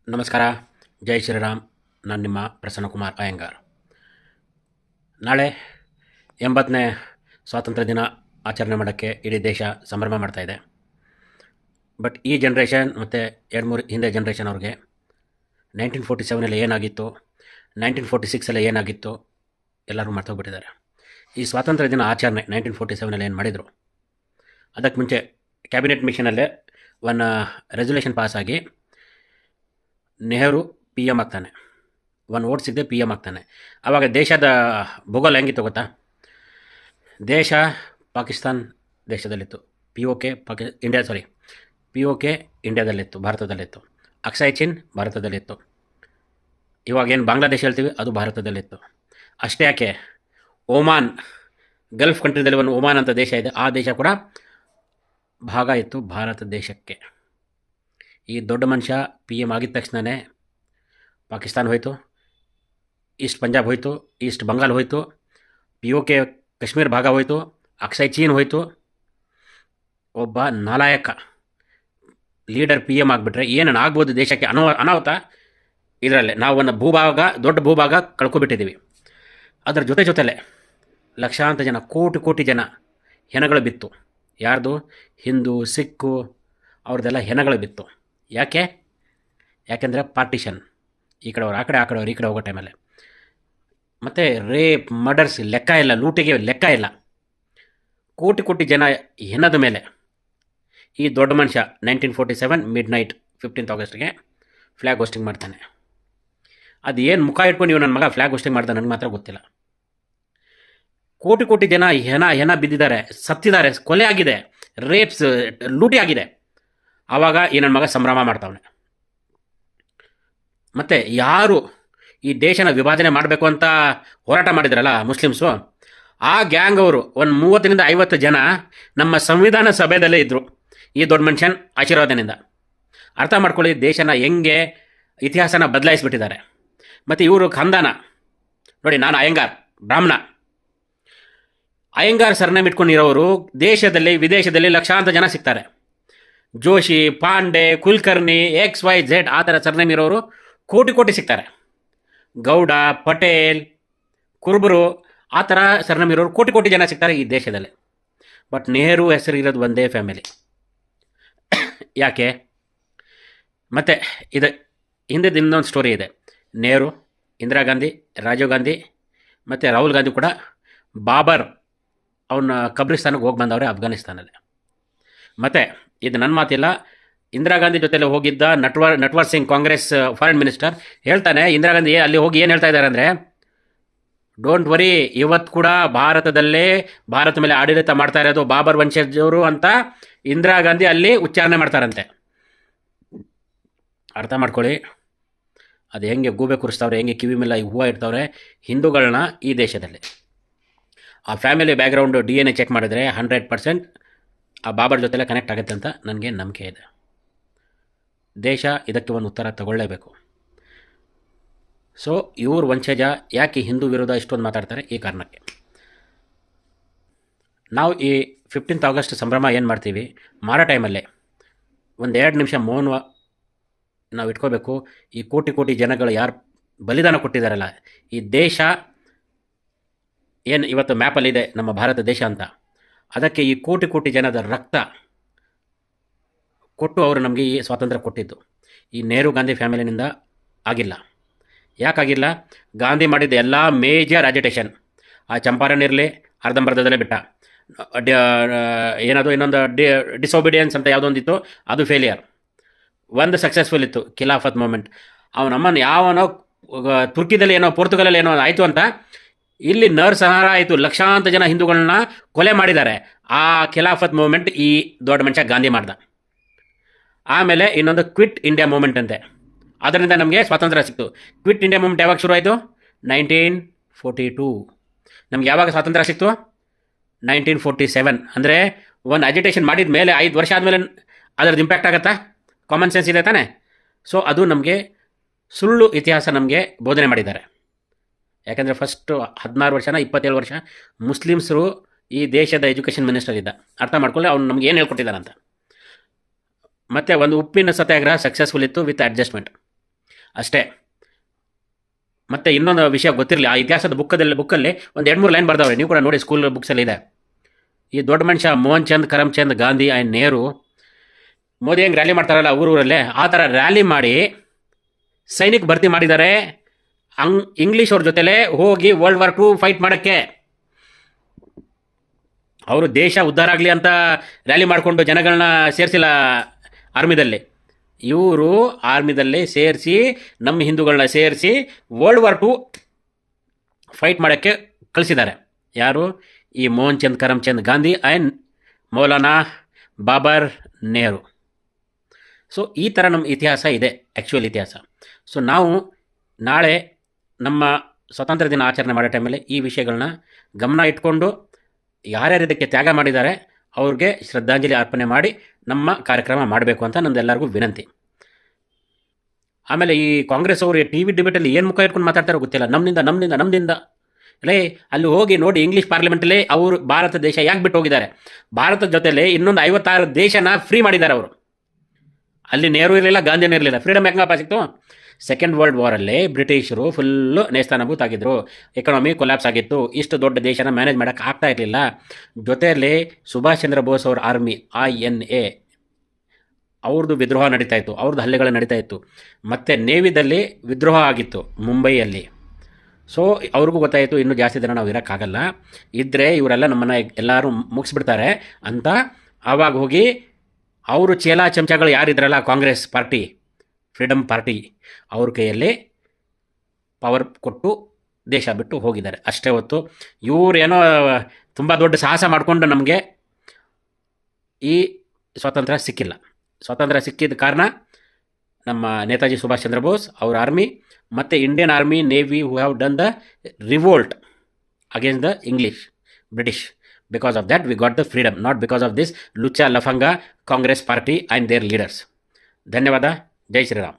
ನಮಸ್ಕಾರ. ಜೈ ಶ್ರೀರಾಮ್. ನಾನು ನಿಮ್ಮ ಪ್ರಸನ್ನಕುಮಾರ್ ಅಯ್ಯಂಗಾರ್. ನಾಳೆ 80ನೇ ಸ್ವಾತಂತ್ರ್ಯ ದಿನ ಆಚರಣೆ ಮಾಡೋಕ್ಕೆ ಇಡೀ ದೇಶ ಸಂಭ್ರಮ ಮಾಡ್ತಾಯಿದೆ. ಬಟ್ ಈ ಜನ್ರೇಷನ್ ಮತ್ತು 2-3 ಹಿಂದೆ ಜನ್ರೇಷನ್ ಅವ್ರಿಗೆ 1947 ಏನಾಗಿತ್ತು, 1946 ಏನಾಗಿತ್ತು ಎಲ್ಲರೂ ಮರ್ತೋಗ್ಬಿಟ್ಟಿದ್ದಾರೆ. ಈ ಸ್ವಾತಂತ್ರ್ಯ ದಿನ ಆಚರಣೆ 1947 ಏನು ಮಾಡಿದರು, ಅದಕ್ಕೆ ಮುಂಚೆ ಕ್ಯಾಬಿನೆಟ್ ಮಿಷನಲ್ಲೇ ಒಂದು ರೆಸೊಲ್ಯೂಷನ್ ಪಾಸಾಗಿ ನೆಹರು ಪಿ ಎಮ್ ಆಗ್ತಾನೆ, ಒಂದು ಓಟ್ ಸಿಗದೆ ಪಿ ಎಮ್ ಆಗ್ತಾನೆ. ಆವಾಗ ದೇಶದ ಭೂಗೋಳ ಹೆಂಗಿತ್ತು ಗೊತ್ತಾ? ದೇಶ Pakistan ದೇಶದಲ್ಲಿತ್ತು, P O K ಇಂಡಿಯಾದಲ್ಲಿತ್ತು, ಭಾರತದಲ್ಲಿತ್ತು. Aksai ಚಿನ್ ಭಾರತದಲ್ಲಿತ್ತು. ಇವಾಗೇನು ಬಾಂಗ್ಲಾದೇಶ ಹೇಳ್ತೀವಿ ಅದು ಭಾರತದಲ್ಲಿತ್ತು. ಅಷ್ಟೇ ಯಾಕೆ, ಒಮಾನ್, ಗಲ್ಫ್ ಕಂಟ್ರಿದಲ್ಲಿ ಒಂದು ಒಮಾನ್ ಅಂತ ದೇಶ ಇದೆ, ಆ ದೇಶ ಕೂಡ ಭಾಗ ಇತ್ತು ಭಾರತ ದೇಶಕ್ಕೆ. ಈ ದೊಡ್ಡ ಮನುಷ್ಯ ಪಿ ಎಮ್ ಆಗಿದ ತಕ್ಷಣವೇ ಪಾಕಿಸ್ತಾನ ಹೋಯಿತು, ಈಸ್ಟ್ ಪಂಜಾಬ್ ಹೋಯಿತು, ಈಸ್ಟ್ ಬಂಗಾಲ್ ಹೋಯಿತು, ಪಿ ಒ ಕೆ ಕಾಶ್ಮೀರ ಭಾಗ ಹೋಯಿತು, ಅಕ್ಸಾಯ್ ಚೀನ್ ಹೋಯಿತು. ಒಬ್ಬ ನಾಲಾಯಕ ಲೀಡರ್ ಪಿ ಎಮ್ ಆಗಿಬಿಟ್ರೆ ಏನೇನು ಆಗ್ಬೋದು ದೇಶಕ್ಕೆ ಅನಾಹುತ. ಇದರಲ್ಲೇ ನಾವು ಒಂದು ದೊಡ್ಡ ಭೂಭಾಗ ಕಳ್ಕೊಬಿಟ್ಟಿದ್ದೀವಿ. ಅದರ ಜೊತೆಲೇ ಲಕ್ಷಾಂತರ ಜನ, ಕೋಟಿ ಜನ ಹೆಣಗಳು ಬಿತ್ತು. ಯಾರ್ದು? ಹಿಂದೂ, ಸಿಕ್ಕು ಅವ್ರದ್ದೆಲ್ಲ ಹೆಣಗಳು ಬಿತ್ತು. ಯಾಕೆಂದರೆ ಪಾರ್ಟಿಷನ್, ಈ ಕಡೆಯವ್ರು ಆ ಕಡೆಯವ್ರು ಈ ಕಡೆ ಹೋಗೋ ಟೈಮಲ್ಲಿ. ಮತ್ತು ರೇಪ್, ಮರ್ಡರ್ಸ್ ಲೆಕ್ಕ ಇಲ್ಲ, ಲೂಟಿಗೆ ಲೆಕ್ಕ ಇಲ್ಲ. ಕೋಟಿ ಜನ ಹೆಣದ ಮೇಲೆ ಈ ದೊಡ್ಡ ಮನುಷ್ಯ 1947 ಮಿಡ್-ನೈಟ್ 15th ಆಗಸ್ಟ್ಗೆ ಫ್ಲ್ಯಾಗ್ ಹೋಸ್ಟಿಂಗ್ ಮಾಡ್ತಾನೆ. ಅದು ಏನು ಮುಖ ಇಟ್ಕೊಂಡು ನನ್ನ ಮಗ ಫ್ಲ್ಯಾಗ್ ಹೋಸ್ಟಿಂಗ್ ಮಾಡ್ತಾನೆ ನನಗೆ ಮಾತ್ರ ಗೊತ್ತಿಲ್ಲ. ಕೋಟಿ ಜನ ಹೆಣ ಬಿದ್ದಿದ್ದಾರೆ, ಸತ್ತಿದ್ದಾರೆ, ಕೊಲೆ ಆಗಿದೆ, ರೇಪ್ಸ್, ಲೂಟಿ ಆಗಿದೆ. ಆವಾಗ ಈ ನನ್ನ ಮಗ ಸಂಭ್ರಮ ಮಾಡ್ತಾವನೆ. ಮತ್ತು ಯಾರು ಈ ದೇಶನ ವಿಭಜನೆ ಮಾಡಬೇಕು ಅಂತ ಹೋರಾಟ ಮಾಡಿದ್ರಲ್ಲ ಮುಸ್ಲಿಮ್ಸು, ಆ ಗ್ಯಾಂಗ್ ಅವರು ಒಂದು 30-50 ಜನ ನಮ್ಮ ಸಂವಿಧಾನ ಸಭೆಯಲ್ಲೇ ಇದ್ದರು, ಈ ದೊಡ್ಡ ಮನುಷ್ಯನ ಆಶೀರ್ವಾದದಿಂದ. ಅರ್ಥ ಮಾಡ್ಕೊಳ್ಳಿ ದೇಶನ ಹೆಂಗೆ ಇತಿಹಾಸನ ಬದಲಾಯಿಸಿಬಿಟ್ಟಿದ್ದಾರೆ. ಮತ್ತು ಇವರು ಖಂದಾನ ನೋಡಿ, ನಾನು ಅಯ್ಯಂಗಾರ್ ಬ್ರಾಹ್ಮಣ. ಅಯ್ಯಂಗಾರ್ ಸರ್ನೇಮ್ ಇಟ್ಕೊಂಡಿರೋರು ದೇಶದಲ್ಲಿ ವಿದೇಶದಲ್ಲಿ ಲಕ್ಷಾಂತರ ಜನ ಸಿಗ್ತಾರೆ. ಜೋಶಿ, ಪಾಂಡೆ, ಕುಲಕರ್ಣಿ, XYZ ಆ ಥರ ಸರ್ನೇಮ್ ಇರೋರು ಕೋಟಿ ಸಿಗ್ತಾರೆ. ಗೌಡ, ಪಟೇಲ್, ಕುರುಬರು ಆ ಥರ ಸರ್ನೇಮ್ ಇರೋರು ಕೋಟಿ ಜನ ಸಿಗ್ತಾರೆ ಈ ದೇಶದಲ್ಲಿ. ಬಟ್ ನೆಹರು ಹೆಸರು ಇರೋದು ಒಂದೇ ಫ್ಯಾಮಿಲಿ. ಯಾಕೆ? ಮತ್ತು ಇದು ಹಿಂದೆ ಇನ್ನೊಂದು ಸ್ಟೋರಿ ಇದೆ. ನೆಹರು, ಇಂದಿರಾ ಗಾಂಧಿ, ರಾಜೀವ್ ಗಾಂಧಿ ಮತ್ತು ರಾಹುಲ್ ಗಾಂಧಿ ಕೂಡ ಬಾಬರ್ ಅವನ ಕಬ್ರಿಸ್ತಾನಕ್ಕೆ ಹೋಗಿ ಬಂದವ್ರೆ ಅಫ್ಘಾನಿಸ್ತಾನಲ್ಲಿ. ಮತ್ತು ಇದು ನನ್ನ ಮಾತಿಲ್ಲ, ಇಂದಿರಾ ಗಾಂಧಿ ಜೊತೆಲೆ ಹೋಗಿದ್ದ ನಟ್ವರ್ ಸಿಂಗ್, ಕಾಂಗ್ರೆಸ್ ಫಾರಿನ್ ಮಿನಿಸ್ಟರ್, ಹೇಳ್ತಾನೆ ಇಂದಿರಾ ಗಾಂಧಿ ಅಲ್ಲಿ ಹೋಗಿ ಏನು ಹೇಳ್ತಾ ಇದ್ದಾರೆ ಅಂದರೆ, ಡೋಂಟ್ ವರಿ, ಇವತ್ತು ಕೂಡ ಭಾರತ ಮೇಲೆ ಆಡಳಿತ ಮಾಡ್ತಾ ಇರೋದು ಬಾಬರ್ ವಂಶಜರು ಅಂತ ಇಂದಿರಾ ಗಾಂಧಿ ಅಲ್ಲಿ ಉಚ್ಚಾರಣೆ ಮಾಡ್ತಾರಂತೆ. ಅರ್ಥ ಮಾಡ್ಕೊಳ್ಳಿ, ಅದು ಹೆಂಗೆ ಗೂಬೆ ಕೂರಿಸ್ತವ್ರೆ, ಹೆಂಗೆ ಕಿವಿ ಮೇಲೆ ಹೂವು ಇಡ್ತವ್ರೆ ಹಿಂದೂಗಳನ್ನ ಈ ದೇಶದಲ್ಲಿ. ಆ ಫ್ಯಾಮಿಲಿ ಬ್ಯಾಕ್ಗ್ರೌಂಡು DNA ಚೆಕ್ ಮಾಡಿದ್ರೆ 100% ಆ ಬಾಬರ್ ಜೊತೆಲೆ ಕನೆಕ್ಟ್ ಆಗುತ್ತೆ ಅಂತ ನನಗೆ ನಂಬಿಕೆ ಇದೆ. ದೇಶ ಇದಕ್ಕೆ ಒಂದು ಉತ್ತರ ತಗೊಳ್ಳೇಬೇಕು. ಸೊ ಇವ್ರ ವಂಶಜ ಯಾಕೆ ಹಿಂದೂ ವಿರೋಧ ಇಷ್ಟೊಂದು ಮಾತಾಡ್ತಾರೆ? ಈ ಕಾರಣಕ್ಕೆ. ನಾವು ಈ 15th ಆಗಸ್ಟ್ ಸಂಭ್ರಮ ಏನು ಮಾಡ್ತೀವಿ, ಮಾರೋ ಟೈಮಲ್ಲೇ ಒಂದು 2 ನಿಮಿಷ ಮೌನ ನಾವು ಇಟ್ಕೋಬೇಕು. ಈ ಕೋಟಿ ಜನಗಳು ಯಾರು ಬಲಿದಾನ ಕೊಟ್ಟಿದ್ದಾರಲ್ಲ, ಈ ದೇಶ ಏನು ಇವತ್ತು ಮ್ಯಾಪಲ್ಲಿದೆ ನಮ್ಮ ಭಾರತ ದೇಶ ಅಂತ, ಅದಕ್ಕೆ ಈ ಕೋಟಿ ಜನದ ರಕ್ತ ಕೊಟ್ಟು ಅವರು ನಮಗೆ ಈ ಸ್ವಾತಂತ್ರ್ಯ ಕೊಟ್ಟಿದ್ದು. ಈ ನೆಹರು ಗಾಂಧಿ ಫ್ಯಾಮಿಲಿನಿಂದ ಆಗಿಲ್ಲ. ಯಾಕಾಗಿಲ್ಲ? ಗಾಂಧಿ ಮಾಡಿದ ಎಲ್ಲ ಮೇಜರ್ ಅಜಿಟೇಷನ್, ಆ ಚಂಪಾರಣ ಇರಲಿ ಅರ್ಧಂಬರ್ಧದಲ್ಲೇ ಬಿಟ್ಟ, ಏನದು ಇನ್ನೊಂದು ಡಿಸೊಬಿಡಿಯನ್ಸ್ ಅಂತ ಯಾವುದೊಂದಿತ್ತು ಅದು ಫೇಲಿಯರ್. ಒಂದು ಸಕ್ಸಸ್ಫುಲ್ ಇತ್ತು, ಖಿಲಾಫತ್ ಮೂಮೆಂಟ್. ಅವನಮ್ಮನ ಯಾವನೋ ತುರ್ಕಿದಲ್ಲಿ ಏನೋ ಪೋರ್ಚುಗಲಲ್ಲಿ ಏನೋ ಆಯಿತು ಅಂತ ಇಲ್ಲಿ ನರಸಂಹಾರ ಆಯಿತು, ಲಕ್ಷಾಂತರ ಜನ ಹಿಂದೂಗಳನ್ನ ಕೊಲೆ ಮಾಡಿದ್ದಾರೆ. ಆ ಖಿಲಾಫತ್ ಮೂಮೆಂಟ್ ಈ ದೊಡ್ಡ ಮನುಷ್ಯ ಗಾಂಧಿ ಮಾಡ್ದ. ಆಮೇಲೆ ಇನ್ನೊಂದು ಕ್ವಿಟ್ ಇಂಡಿಯಾ ಮೂಮೆಂಟ್ ಅಂತೆ, ಅದರಿಂದ ನಮಗೆ ಸ್ವಾತಂತ್ರ್ಯ ಸಿಕ್ತು. ಕ್ವಿಟ್ ಇಂಡಿಯಾ ಮೂಮೆಂಟ್ ಯಾವಾಗ ಶುರು ಆಯಿತು? 1942. ನಮ್ಗೆ ಯಾವಾಗ ಸ್ವಾತಂತ್ರ್ಯ ಸಿಕ್ತು? 1947. ಅಂದರೆ ಒಂದು ಅಜಿಟೇಷನ್ ಮಾಡಿದ ಮೇಲೆ 5 ವರ್ಷ ಆದಮೇಲೆ ಅದರದ್ದು ಇಂಪ್ಯಾಕ್ಟ್ ಆಗುತ್ತಾ? ಕಾಮನ್ ಸೆನ್ಸ್ ಇದೆ ತಾನೇ? ಸೊ ಅದು ನಮಗೆ ಸುಳ್ಳು ಇತಿಹಾಸ ನಮಗೆ ಬೋಧನೆ ಮಾಡಿದ್ದಾರೆ. ಯಾಕೆಂದರೆ ಫಸ್ಟು 16 ವರ್ಷನ 27 ವರ್ಷ ಮುಸ್ಲಿಮ್ಸರು ಈ ದೇಶದ ಎಜುಕೇಷನ್ ಮಿನಿಸ್ಟರ್ ಇದ್ದ. ಅರ್ಥ ಮಾಡ್ಕೊಳ್ಳಿ ಅವ್ನು ನಮ್ಗೆ ಏನು ಹೇಳ್ಕೊಟ್ಟಿದ್ದಾರಂತ. ಮತ್ತು ಒಂದು ಉಪ್ಪಿನ ಸತ್ಯಾಗ್ರಹ ಸಕ್ಸಸ್ಫುಲ್ ಇತ್ತು ವಿತ್ ಅಡ್ಜಸ್ಟ್ಮೆಂಟ್. ಅಷ್ಟೇ. ಮತ್ತು ಇನ್ನೊಂದು ವಿಷಯ ಗೊತ್ತಿರಲಿ, ಆ ಇತಿಹಾಸದ ಬುಕ್ಕಲ್ಲಿ ಒಂದು 2-3 ಲೈನ್ ಬರ್ದವ್ರೆ, ನೀವು ಕೂಡ ನೋಡಿ, ಸ್ಕೂಲ್ ಬುಕ್ಸಲ್ಲಿ ಇದೆ. ಈ ದೊಡ್ಡ ಮನುಷ್ಯ ಮೋಹನ್ ಚಂದ್ ಕರಮ್ಚಂದ್ ಗಾಂಧಿ ಆ್ಯಂಡ್ ನೆಹರು ಮೋದಿ ಹೆಂಗೆ ರ್ಯಾಲಿ ಮಾಡ್ತಾರಲ್ಲ ಊರೂರಲ್ಲೇ, ಆ ಥರ ರ್ಯಾಲಿ ಮಾಡಿ ಸೈನಿಕ ಭರ್ತಿ ಮಾಡಿದ್ದಾರೆ. ಇಂಗ್ಲೀಷ್ ಅವ್ರ ಜೊತೆಲೇ ಹೋಗಿ World War II ಫೈಟ್ ಮಾಡೋಕ್ಕೆ. ಅವರು ದೇಶ ಉದ್ಧಾರ ಆಗಲಿ ಅಂತ ರ್ಯಾಲಿ ಮಾಡಿಕೊಂಡು ಜನಗಳನ್ನ ಸೇರಿಸಿಲ್ಲ ಆರ್ಮಿದಲ್ಲಿ. ಇವರು ಆರ್ಮಿದಲ್ಲಿ ಸೇರಿಸಿ ನಮ್ಮ ಹಿಂದೂಗಳನ್ನ ಸೇರಿಸಿ World War II ಫೈಟ್ ಮಾಡೋಕ್ಕೆ ಕಳಿಸಿದ್ದಾರೆ. ಯಾರು? ಈ ಮೋಹನ್ ಚಂದ್ ಕರಮ್ಚಂದ್ ಗಾಂಧಿ ಆ್ಯಂಡ್ ಮೌಲಾನಾ ಬಾಬರ್ ನೆಹರು. ಸೊ ಈ ಥರ ನಮ್ಮ ಇತಿಹಾಸ ಇದೆ, ಆ್ಯಕ್ಚುಯಲ್ ಇತಿಹಾಸ. ಸೊ ನಾವು ನಾಳೆ ನಮ್ಮ ಸ್ವಾತಂತ್ರ್ಯ ದಿನ ಆಚರಣೆ ಮಾಡೋ ಟೈಮಲ್ಲಿ ಈ ವಿಷಯಗಳನ್ನ ಗಮನ ಇಟ್ಕೊಂಡು ಯಾರ್ಯಾರು ಇದಕ್ಕೆ ತ್ಯಾಗ ಮಾಡಿದ್ದಾರೆ ಅವ್ರಿಗೆ ಶ್ರದ್ಧಾಂಜಲಿ ಅರ್ಪಣೆ ಮಾಡಿ ನಮ್ಮ ಕಾರ್ಯಕ್ರಮ ಮಾಡಬೇಕು ಅಂತ ನಮ್ದೆಲ್ಲರಿಗೂ ವಿನಂತಿ. ಆಮೇಲೆ ಈ ಕಾಂಗ್ರೆಸ್ ಅವರು ಟಿ ವಿ ಡಿಬೇಟಲ್ಲಿ ಏನು ಮುಖ ಇಟ್ಕೊಂಡು ಮಾತಾಡ್ತಾರೋ ಗೊತ್ತಿಲ್ಲ. ನಮ್ಮಿಂದ ಅಲ್ಲೇ ಅಲ್ಲಿ ಹೋಗಿ ನೋಡಿ, ಇಂಗ್ಲೀಷ್ ಪಾರ್ಲಿಮೆಂಟಲ್ಲಿ ಅವರು ಭಾರತ ದೇಶ ಯಾಕೆ ಬಿಟ್ಟು ಹೋಗಿದ್ದಾರೆ. ಭಾರತದ ಜೊತೆಲಿ ಇನ್ನೊಂದು 56 ದೇಶನ ಫ್ರೀ ಮಾಡಿದ್ದಾರೆ ಅವರು. ಅಲ್ಲಿ ನೆಹರು ಇರಲಿಲ್ಲ, ಗಾಂಧಿನೂ ಇರಲಿಲ್ಲ, ಫ್ರೀಡಮ್ ಹೆಂಗಪ್ಪ ಸಿಕ್ತು? ಸೆಕೆಂಡ್ ವರ್ಲ್ಡ್ ವಾರಲ್ಲಿ ಬ್ರಿಟಿಷರು ಫುಲ್ಲು ನೇಸ್ತಾನಭೂತ ಆಗಿದ್ದರು, ಎಕನಾಮಿ ಕೊಲ್ಯಾಪ್ಸ್ ಆಗಿತ್ತು, ಇಷ್ಟು ದೊಡ್ಡ ದೇಶನ ಮ್ಯಾನೇಜ್ ಮಾಡೋಕ್ಕೆ ಆಗ್ತಾ ಇರಲಿಲ್ಲ. ಜೊತೆಯಲ್ಲಿ ಸುಭಾಷ್ ಚಂದ್ರ ಬೋಸ್ ಅವ್ರ ಆರ್ಮಿ INA ಅವ್ರದ್ದು ವಿದ್ರೋಹ ನಡೀತಾ ಇತ್ತು, ಅವ್ರದ್ದು ಹಲ್ಲೆಗಳು ನಡೀತಾ ಇತ್ತು. ಮತ್ತು ನೇವಿದಲ್ಲಿ ವಿದ್ರೋಹ ಆಗಿತ್ತು ಮುಂಬೈಯಲ್ಲಿ. ಸೊ ಅವ್ರಿಗೂ ಗೊತ್ತಾಯಿತು ಇನ್ನೂ ಜಾಸ್ತಿ ದಿನ ನಾವು ಇರೋಕ್ಕಾಗಲ್ಲ, ಇದ್ದರೆ ಇವರೆಲ್ಲ ನಮ್ಮನ್ನು ಎಲ್ಲರೂ ಮುಗಿಸ್ಬಿಡ್ತಾರೆ ಅಂತ. ಆವಾಗ ಹೋಗಿ ಅವರು ಚೇಲಾ ಚಮಚಗಳು ಯಾರಿದ್ರಲ್ಲ, ಕಾಂಗ್ರೆಸ್ ಪಾರ್ಟಿ, ಫ್ರೀಡಮ್ ಪಾರ್ಟಿ, ಅವ್ರ ಕೈಯಲ್ಲಿ ಪವರ್ ಕೊಟ್ಟು ದೇಶ ಬಿಟ್ಟು ಹೋಗಿದ್ದಾರೆ ಅಷ್ಟೇ ಹೊತ್ತು. ಇವರೇನೋ ತುಂಬ ದೊಡ್ಡ ಸಾಹಸ ಮಾಡಿಕೊಂಡು ನಮಗೆ ಈ ಸ್ವಾತಂತ್ರ್ಯ ಸಿಕ್ಕಿಲ್ಲ. ಸ್ವಾತಂತ್ರ್ಯ ಸಿಕ್ಕಿದ ಕಾರಣ ನಮ್ಮ ನೇತಾಜಿ ಸುಭಾಷ್ ಚಂದ್ರ ಬೋಸ್, ಅವ್ರ ಆರ್ಮಿ, ಮತ್ತು Indian army, navy who have done the revolt against the English, British. Because of that we got the freedom, not because of this lucha lafanga Congress party and their leaders. ಧನ್ಯವಾದ. ಜೈ ಶ್ರೀರಾಮ್.